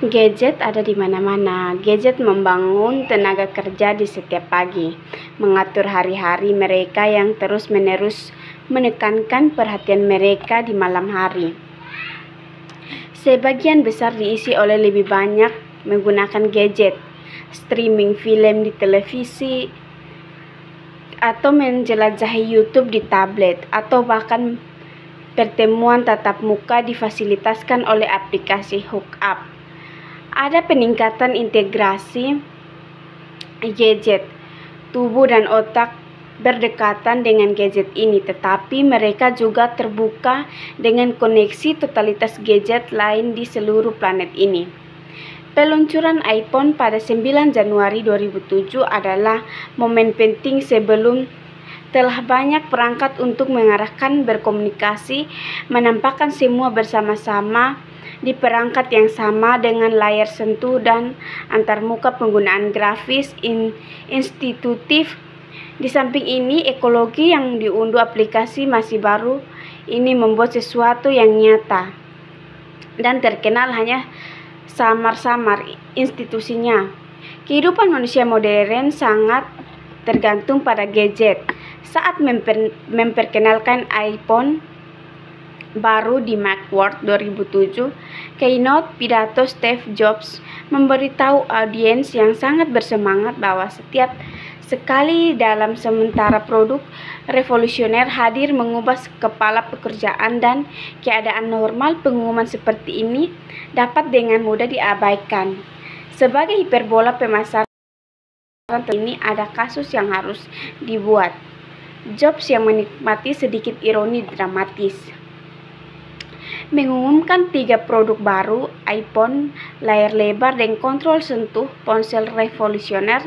Gadget ada di mana-mana. Gadget membangun tenaga kerja di setiap pagi, mengatur hari-hari mereka yang terus-menerus menekankan perhatian mereka di malam hari. Sebagian besar diisi oleh lebih banyak menggunakan gadget, streaming film di televisi, atau menjelajahi YouTube di tablet, atau bahkan pertemuan tatap muka difasilitaskan oleh aplikasi hookup. Ada peningkatan integrasi gadget. Tubuh dan otak berdekatan dengan gadget ini, tetapi mereka juga terbuka dengan koneksi totalitas gadget lain di seluruh planet ini. Peluncuran iPhone pada 9 Januari 2007 adalah momen penting sebelum telah banyak perangkat untuk mengarahkan berkomunikasi, menampakkan semua bersama-sama di perangkat yang sama dengan layar sentuh dan antarmuka penggunaan grafis intuitif. Di samping ini, ekologi yang diunduh aplikasi masih baru ini membuat sesuatu yang nyata dan terkenal hanya samar-samar institusinya. Kehidupan manusia modern sangat tergantung pada gadget. Saat memperkenalkan iPhone baru di Macworld 2007, keynote pidato Steve Jobs memberitahu audiens yang sangat bersemangat bahwa setiap sekali dalam sementara produk revolusioner hadir mengubah kepala pekerjaan dan keadaan normal, pengumuman seperti ini dapat dengan mudah diabaikan. Sebagai hiperbola pemasaran ini, ada kasus yang harus dibuat. Jobs yang menikmati sedikit ironi dramatis mengumumkan 3 produk baru, iPhone, layar lebar dan kontrol sentuh, ponsel revolusioner,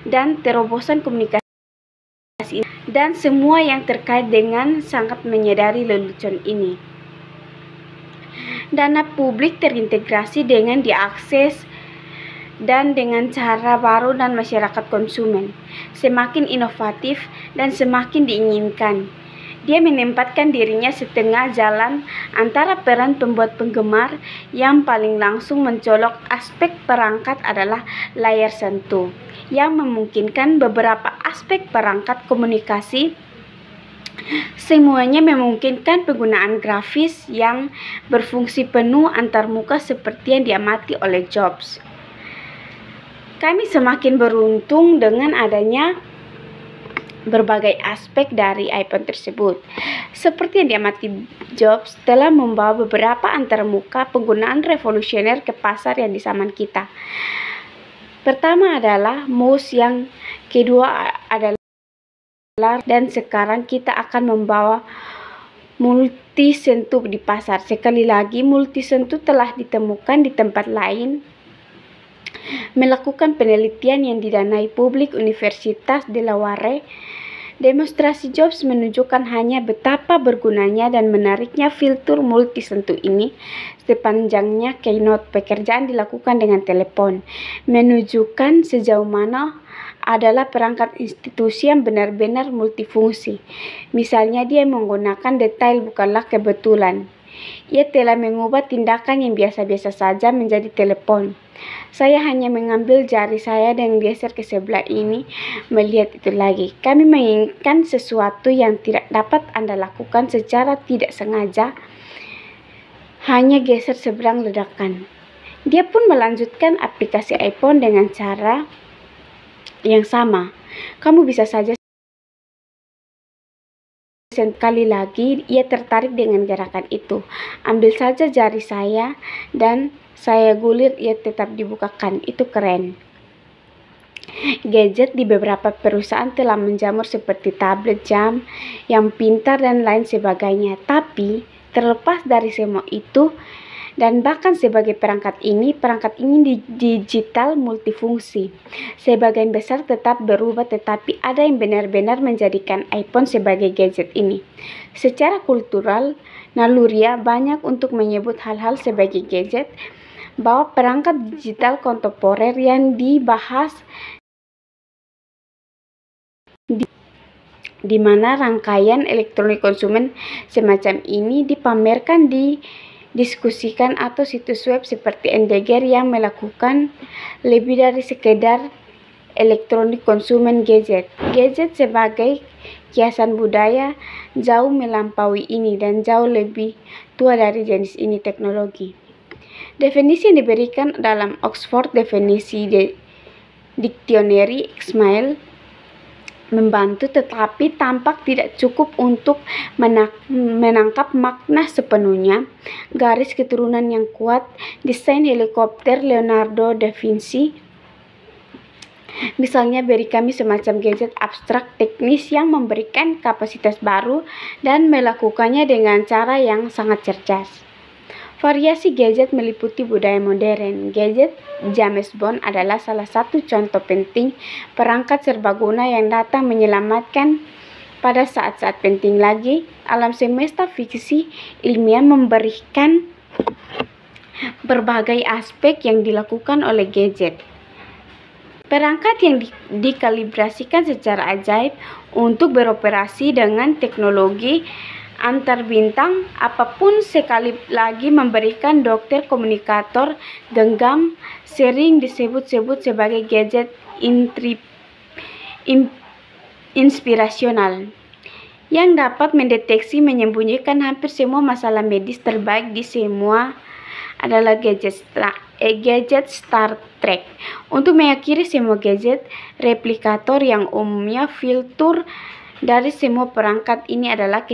dan terobosan komunikasi, dan semua yang terkait dengan sangat menyadari lelucon ini. Dana publik terintegrasi dengan diakses dan dengan cara baru dan masyarakat konsumen semakin inovatif dan semakin diinginkan. Dia menempatkan dirinya setengah jalan antara peran pembuat penggemar yang paling langsung mencolok. Aspek perangkat adalah layar sentuh, yang memungkinkan beberapa aspek perangkat komunikasi. Semuanya memungkinkan penggunaan grafis yang berfungsi penuh antarmuka seperti yang diamati oleh Jobs. Kami semakin beruntung dengan adanya berbagai aspek dari iPhone tersebut. Seperti yang diamati, Jobs telah membawa beberapa antarmuka penggunaan revolusioner ke pasar yang di zaman kita. Pertama adalah mouse, yang kedua adalah dan sekarang kita akan membawa multi sentuh di pasar. Sekali lagi, multi sentuh telah ditemukan di tempat lain. Melakukan penelitian yang didanai publik Universitas Delaware, demonstrasi Jobs menunjukkan hanya betapa bergunanya dan menariknya fitur multi sentuh ini. Sepanjangnya keynote, pekerjaan dilakukan dengan telepon, menunjukkan sejauh mana adalah perangkat institusi yang benar-benar multifungsi. Misalnya, dia menggunakan detail bukanlah kebetulan. Ia telah mengubah tindakan yang biasa-biasa saja menjadi telepon. Saya hanya mengambil jari saya dan geser ke sebelah ini, melihat itu lagi. Kami menginginkan sesuatu yang tidak dapat Anda lakukan secara tidak sengaja, hanya geser seberang ledakan. Dia pun melanjutkan aplikasi iPhone dengan cara yang sama. Kamu bisa saja sekali lagi. Ia tertarik dengan gerakan itu. Ambil saja jari saya dan saya gulir, ia tetap dibukakan. Itu keren. Gadget di beberapa perusahaan telah menjamur seperti tablet, jam yang pintar dan lain sebagainya. Tapi terlepas dari semua itu dan bahkan sebagai perangkat ini digital multifungsi. Sebagian besar tetap berubah, tetapi ada yang benar-benar menjadikan iPhone sebagai gadget ini. Secara kultural, naluriah banyak untuk menyebut hal-hal sebagai gadget, bahwa perangkat digital kontemporer yang dibahas di mana rangkaian elektronik konsumen semacam ini dipamerkan di diskusikan atau situs web seperti Endeger yang melakukan lebih dari sekedar elektronik konsumen gadget. Gadget sebagai kiasan budaya jauh melampaui ini dan jauh lebih tua dari jenis ini teknologi. Definisi yang diberikan dalam Oxford Definisi Dictionary Ismail membantu, tetapi tampak tidak cukup untuk menangkap makna sepenuhnya. Garis keturunan yang kuat, desain helikopter Leonardo da Vinci, misalnya, beri kami semacam gadget abstrak teknis yang memberikan kapasitas baru dan melakukannya dengan cara yang sangat cerdas. Variasi gadget meliputi budaya modern. Gadget James Bond adalah salah satu contoh penting perangkat serbaguna yang datang menyelamatkan pada saat-saat penting lagi. Alam semesta fiksi ilmiah memberikan berbagai aspek yang dilakukan oleh gadget. Perangkat yang dikalibrasikan secara ajaib untuk beroperasi dengan teknologi antar bintang, apapun sekali lagi memberikan dokter komunikator genggam sering disebut-sebut sebagai gadget inspirasional yang dapat mendeteksi menyembunyikan hampir semua masalah medis. Terbaik di semua adalah gadget Star Trek. Untuk mengakhiri semua gadget replikator yang umumnya fitur dari semua perangkat ini adalah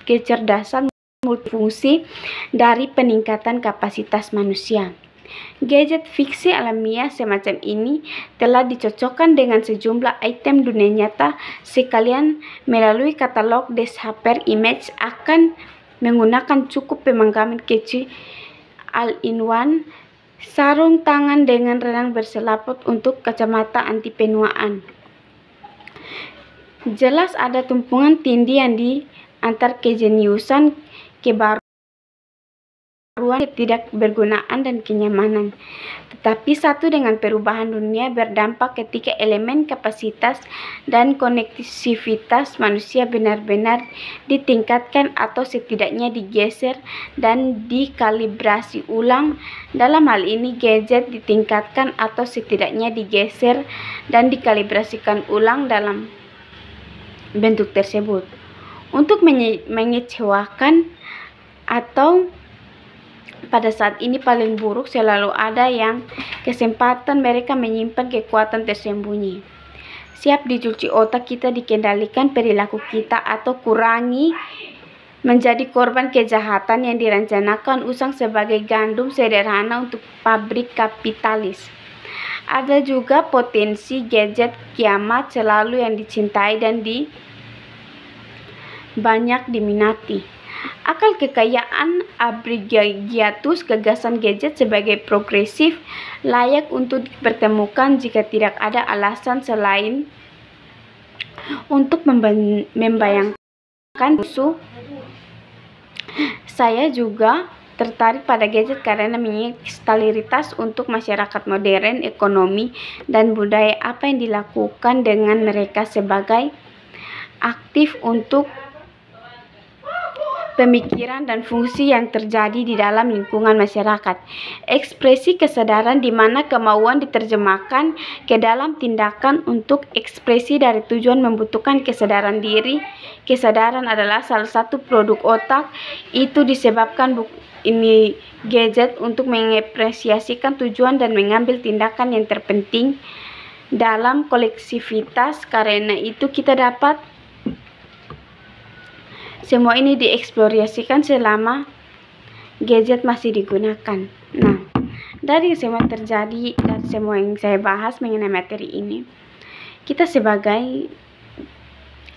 kecerdasan multifungsi dari peningkatan kapasitas manusia. Gadget fiksi alamiah semacam ini telah dicocokkan dengan sejumlah item dunia nyata sekalian melalui katalog Deshaper Image akan menggunakan cukup pemenggaman kecil all-in-one, sarung tangan dengan renang berselaput untuk kacamata anti penuaan. Jelas ada tumpuan tindih yang di antar kejeniusan, kebaruan, ketidakbergunaan, dan kenyamanan. Tetapi satu dengan perubahan dunia berdampak ketika elemen kapasitas dan konektivitas manusia benar-benar ditingkatkan atau setidaknya digeser dan dikalibrasi ulang. Dalam hal ini, gadget ditingkatkan atau setidaknya digeser dan dikalibrasikan ulang dalam bentuk tersebut. Untuk mengecewakan atau pada saat ini paling buruk, selalu ada yang kesempatan mereka menyimpan kekuatan tersembunyi. Siap dicuci otak kita, dikendalikan perilaku kita, atau kurangi menjadi korban kejahatan yang direncanakan usang sebagai gandum sederhana untuk pabrik kapitalis. Ada juga potensi gadget kiamat selalu yang dicintai dan banyak diminati. Akal kekayaan abregiatus, gagasan gadget sebagai progresif, layak untuk dipertemukan jika tidak ada alasan selain untuk membayangkan musuh. Saya juga tertarik pada gadget karena memiliki stabilitas untuk masyarakat modern, ekonomi, dan budaya. Apa yang dilakukan dengan mereka sebagai aktif untuk pemikiran dan fungsi yang terjadi di dalam lingkungan masyarakat. Ekspresi kesadaran di mana kemauan diterjemahkan ke dalam tindakan untuk ekspresi dari tujuan membutuhkan kesadaran diri. Kesadaran adalah salah satu produk otak. Itu disebabkan ini gadget untuk mengapresiasikan tujuan dan mengambil tindakan yang terpenting dalam kolektivitas. Karena itu kita dapat semua ini dieksplorasikan selama gadget masih digunakan. Nah, dari semua terjadi dan semua yang saya bahas mengenai materi ini, kita sebagai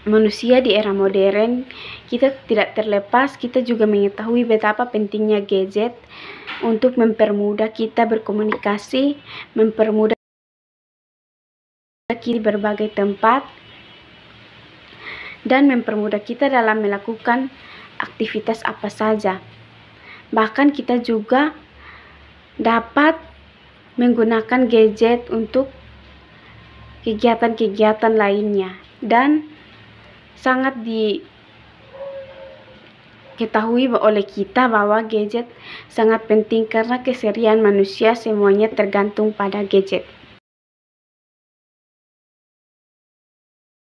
manusia di era modern, kita tidak terlepas, kita juga mengetahui betapa pentingnya gadget untuk mempermudah kita berkomunikasi, mempermudah kita di berbagai tempat, dan mempermudah kita dalam melakukan aktivitas apa saja. Bahkan kita juga dapat menggunakan gadget untuk kegiatan-kegiatan lainnya, dan sangat ketahui oleh kita bahwa gadget sangat penting karena keseharian manusia semuanya tergantung pada gadget.